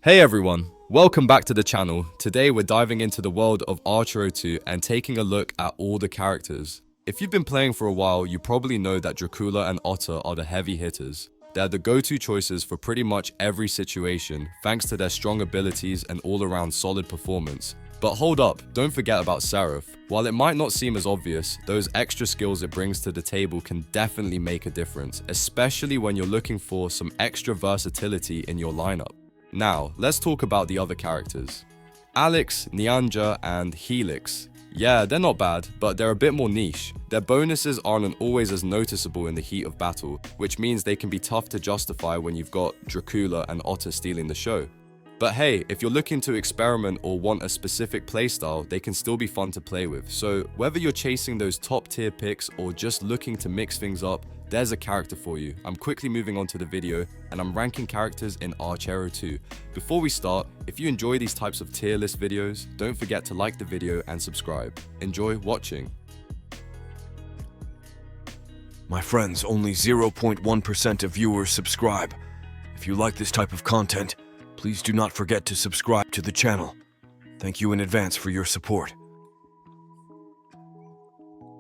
Hey everyone, welcome back to the channel. Today we're diving into the world of Archero 2 and taking a look at all the characters. If you've been playing for a while, you probably know that Dracula and Otter are the heavy hitters. They're the go-to choices for pretty much every situation, thanks to their strong abilities and all-around solid performance. But hold up, don't forget about Serif. While it might not seem as obvious, those extra skills it brings to the table can definitely make a difference, especially when you're looking for some extra versatility in your lineup. Now, let's talk about the other characters. Alex, Nyanja, and Helix. Yeah, they're not bad, but they're a bit more niche. Their bonuses aren't always as noticeable in the heat of battle, which means they can be tough to justify when you've got Dracula and Otter stealing the show. But hey, if you're looking to experiment or want a specific playstyle, they can still be fun to play with. So whether you're chasing those top tier picks or just looking to mix things up, there's a character for you. I'm quickly moving on to the video and I'm ranking characters in Archero 2. Before we start, if you enjoy these types of tier list videos, don't forget to like the video and subscribe. Enjoy watching. My friends, only 0.1% of viewers subscribe. If you like this type of content, please do not forget to subscribe to the channel. Thank you in advance for your support.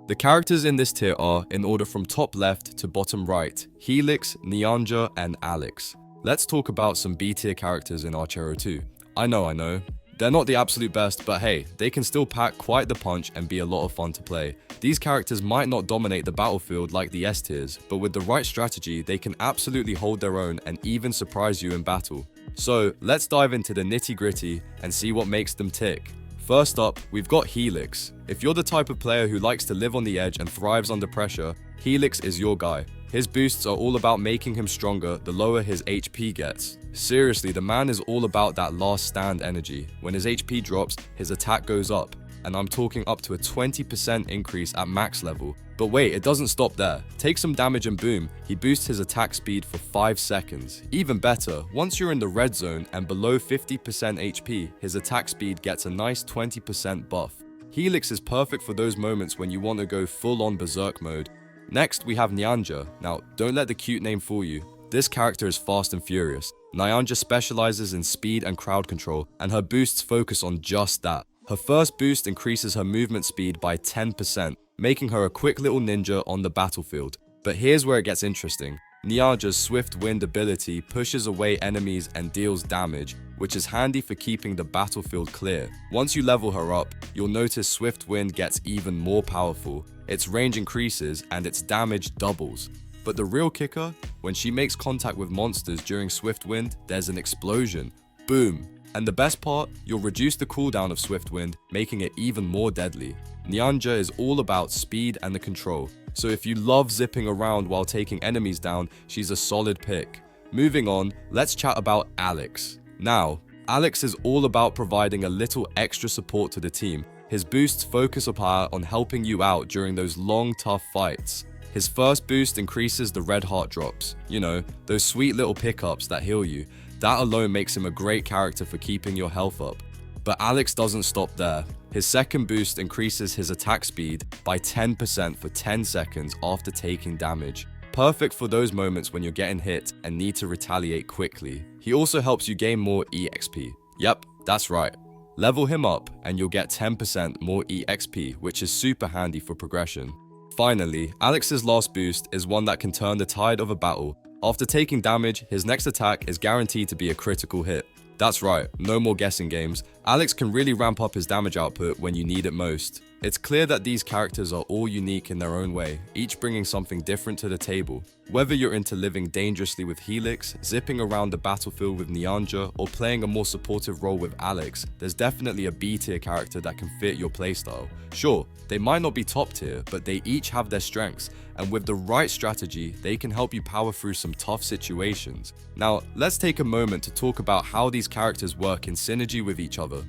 The characters in this tier are, in order from top left to bottom right, Helix, Nyanja, and Alex. Let's talk about some B tier characters in Archero 2. I know, they're not the absolute best, but hey, they can still pack quite the punch and be a lot of fun to play. These characters might not dominate the battlefield like the S tiers, but with the right strategy, they can absolutely hold their own and even surprise you in battle. So let's dive into the nitty-gritty and see what makes them tick. First up, we've got Helix. If you're the type of player who likes to live on the edge and thrives under pressure, Helix is your guy. His boosts are all about making him stronger the lower his HP gets. Seriously, the man is all about that last stand energy. When his HP drops, his attack goes up. And I'm talking up to a 20% increase at max level. But wait, it doesn't stop there. Take some damage and boom, he boosts his attack speed for 5 seconds. Even better, once you're in the red zone and below 50% HP, his attack speed gets a nice 20% buff. Helix is perfect for those moments when you want to go full on berserk mode. Next, we have Nyanja. Now, don't let the cute name fool you. This character is fast and furious. Nyanja specializes in speed and crowd control, and her boosts focus on just that. Her first boost increases her movement speed by 10%, making her a quick little ninja on the battlefield. But here's where it gets interesting. Nyanja's Swift Wind ability pushes away enemies and deals damage, which is handy for keeping the battlefield clear. Once you level her up, you'll notice Swift Wind gets even more powerful. Its range increases and its damage doubles. But the real kicker, when she makes contact with monsters during Swift Wind, there's an explosion. Boom! And the best part, you'll reduce the cooldown of Swift Wind, making it even more deadly. Nyanja is all about speed and the control, so if you love zipping around while taking enemies down, she's a solid pick. Moving on, let's chat about Alex. Now, Alex is all about providing a little extra support to the team. His boosts focus on helping you out during those long, tough fights. His first boost increases the red heart drops, you know, those sweet little pickups that heal you. That alone makes him a great character for keeping your health up. But Alex doesn't stop there. His second boost increases his attack speed by 10% for 10 seconds after taking damage. Perfect for those moments when you're getting hit and need to retaliate quickly. He also helps you gain more EXP. Yep, that's right. Level him up and you'll get 10% more EXP, which is super handy for progression. Finally, Alex's last boost is one that can turn the tide of a battle. After taking damage, his next attack is guaranteed to be a critical hit. That's right, no more guessing games. Alex can really ramp up his damage output when you need it most. It's clear that these characters are all unique in their own way, each bringing something different to the table. Whether you're into living dangerously with Helix, zipping around the battlefield with Nyanja, or playing a more supportive role with Alex, there's definitely a B tier character that can fit your playstyle. Sure, they might not be top tier, but they each have their strengths, and with the right strategy, they can help you power through some tough situations. Now, let's take a moment to talk about how these characters work in synergy with each other.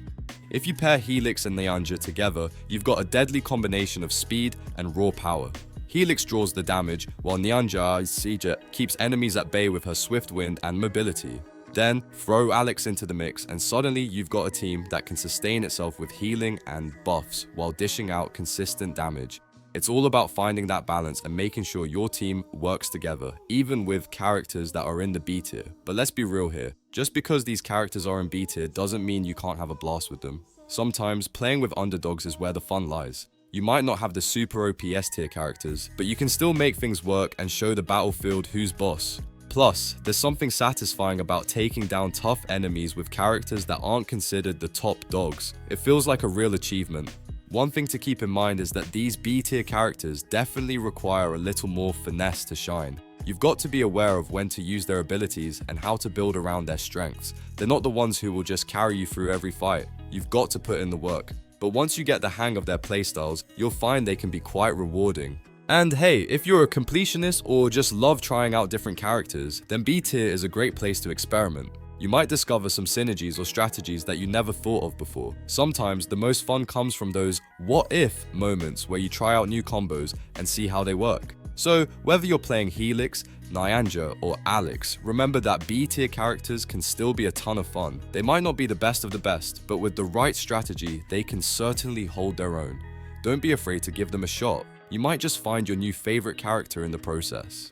If you pair Helix and Nyanja together, you've got a deadly combination of speed and raw power. Helix draws the damage, while Nyanja keeps enemies at bay with her swift wind and mobility. Then, throw Alex into the mix and suddenly you've got a team that can sustain itself with healing and buffs while dishing out consistent damage. It's all about finding that balance and making sure your team works together, even with characters that are in the B tier. But let's be real here, Just because these characters are in B tier doesn't mean you can't have a blast with them. Sometimes, playing with underdogs is where the fun lies. You might not have the super OP S tier characters, but you can still make things work and show the battlefield who's boss. Plus, there's something satisfying about taking down tough enemies with characters that aren't considered the top dogs. It feels like a real achievement. One thing to keep in mind is that these B tier characters definitely require a little more finesse to shine. You've got to be aware of when to use their abilities and how to build around their strengths. They're not the ones who will just carry you through every fight. You've got to put in the work. But once you get the hang of their playstyles, you'll find they can be quite rewarding. And hey, if you're a completionist or just love trying out different characters, then B tier is a great place to experiment. You might discover some synergies or strategies that you never thought of before. Sometimes the most fun comes from those what if moments where you try out new combos and see how they work. So whether you're playing Helix, Nyanja or Alex, remember that B tier characters can still be a ton of fun. They might not be the best of the best, but with the right strategy, they can certainly hold their own. Don't be afraid to give them a shot. You might just find your new favorite character in the process.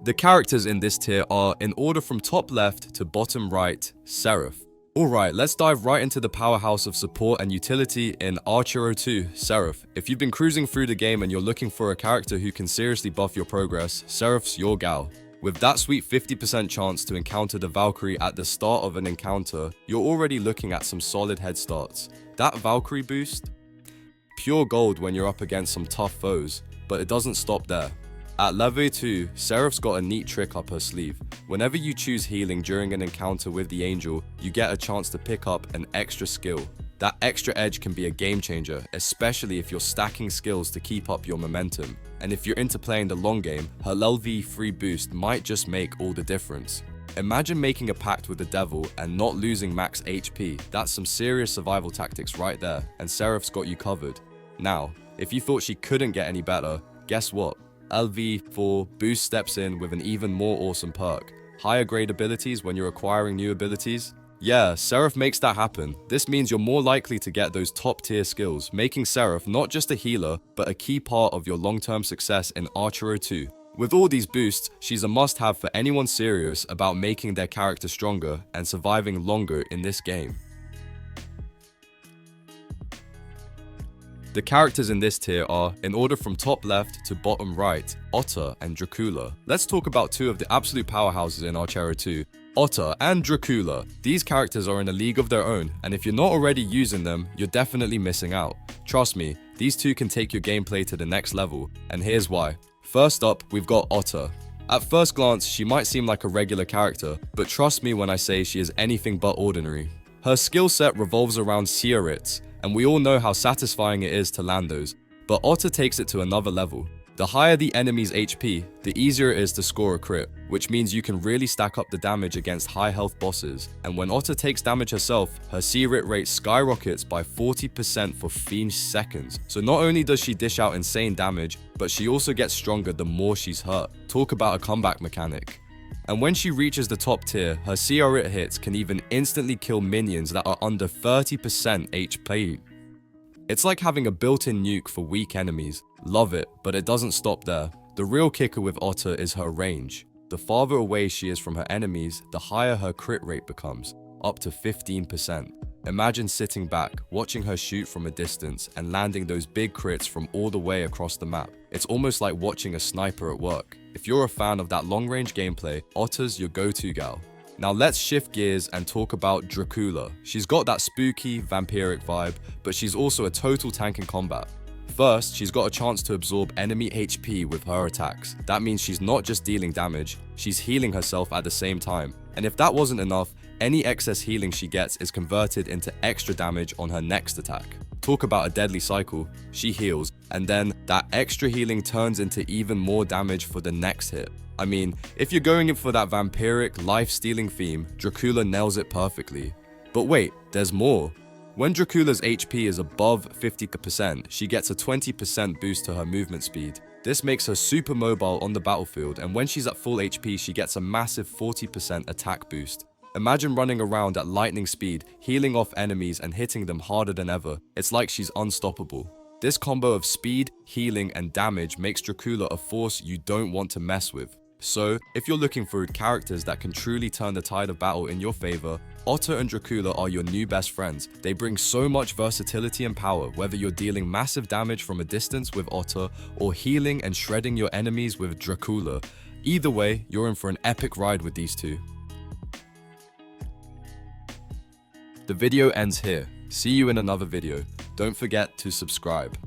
The characters in this tier are, in order from top left to bottom right, Serif. Alright, let's dive right into the powerhouse of support and utility in Archero 2, Serif. If you've been cruising through the game and you're looking for a character who can seriously buff your progress, Serif's your gal. With that sweet 50% chance to encounter the Valkyrie at the start of an encounter, you're already looking at some solid head starts. That Valkyrie boost? Pure gold when you're up against some tough foes, but it doesn't stop there. At level 2, Serif's got a neat trick up her sleeve. Whenever you choose healing during an encounter with the angel, you get a chance to pick up an extra skill. That extra edge can be a game changer, especially if you're stacking skills to keep up your momentum. And if you're into playing the long game, her LV3 boost might just make all the difference. Imagine making a pact with the devil and not losing max HP. That's some serious survival tactics right there, and Serif's got you covered. Now, if you thought she couldn't get any better, guess what? LV4 boost steps in with an even more awesome perk. Higher grade abilities when you're acquiring new abilities. Yeah, Serif makes that happen. This means you're more likely to get those top tier skills, making Serif not just a healer, but a key part of your long-term success in Archero 2. With all these boosts, she's a must-have for anyone serious about making their character stronger and surviving longer in this game. The characters in this tier are, in order from top left to bottom right, Otter and Dracula. Let's talk about two of the absolute powerhouses in Archero 2, Otter and Dracula. These characters are in a league of their own, and if you're not already using them, you're definitely missing out. Trust me, these two can take your gameplay to the next level, and here's why. First up, we've got Otter. At first glance, she might seem like a regular character, but trust me when I say she is anything but ordinary. Her skill set revolves around Serif, and we all know how satisfying it is to land those, but Otter takes it to another level. The higher the enemy's HP, the easier it is to score a crit, which means you can really stack up the damage against high health bosses. And when Otter takes damage herself, her C-Rit rate skyrockets by 40% for fiendish seconds. So not only does she dish out insane damage, but she also gets stronger the more she's hurt. Talk about a comeback mechanic. And when she reaches the top tier, her CR hits can even instantly kill minions that are under 30% HP. It's like having a built-in nuke for weak enemies. Love it, but it doesn't stop there. The real kicker with Otter is her range. The farther away she is from her enemies, the higher her crit rate becomes, up to 15%. Imagine sitting back, watching her shoot from a distance and landing those big crits from all the way across the map. It's almost like watching a sniper at work. If you're a fan of that long-range gameplay, Otter's your go-to gal. Now let's shift gears and talk about Dracula. She's got that spooky, vampiric vibe, but she's also a total tank in combat. First, she's got a chance to absorb enemy HP with her attacks. That means she's not just dealing damage, she's healing herself at the same time. And if that wasn't enough, any excess healing she gets is converted into extra damage on her next attack. Talk about a deadly cycle. She heals, and then that extra healing turns into even more damage for the next hit. I mean, if you're going in for that vampiric, life-stealing theme, Dracula nails it perfectly. But wait, there's more. When Dracula's HP is above 50%, she gets a 20% boost to her movement speed. This makes her super mobile on the battlefield, and when she's at full HP, she gets a massive 40% attack boost. Imagine running around at lightning speed, healing off enemies and hitting them harder than ever. It's like she's unstoppable. This combo of speed, healing, and damage makes Dracula a force you don't want to mess with. So, if you're looking for characters that can truly turn the tide of battle in your favor, Otto and Dracula are your new best friends. They bring so much versatility and power, whether you're dealing massive damage from a distance with Otto or healing and shredding your enemies with Dracula. Either way, you're in for an epic ride with these two. The video ends here. See you in another video. Don't forget to subscribe.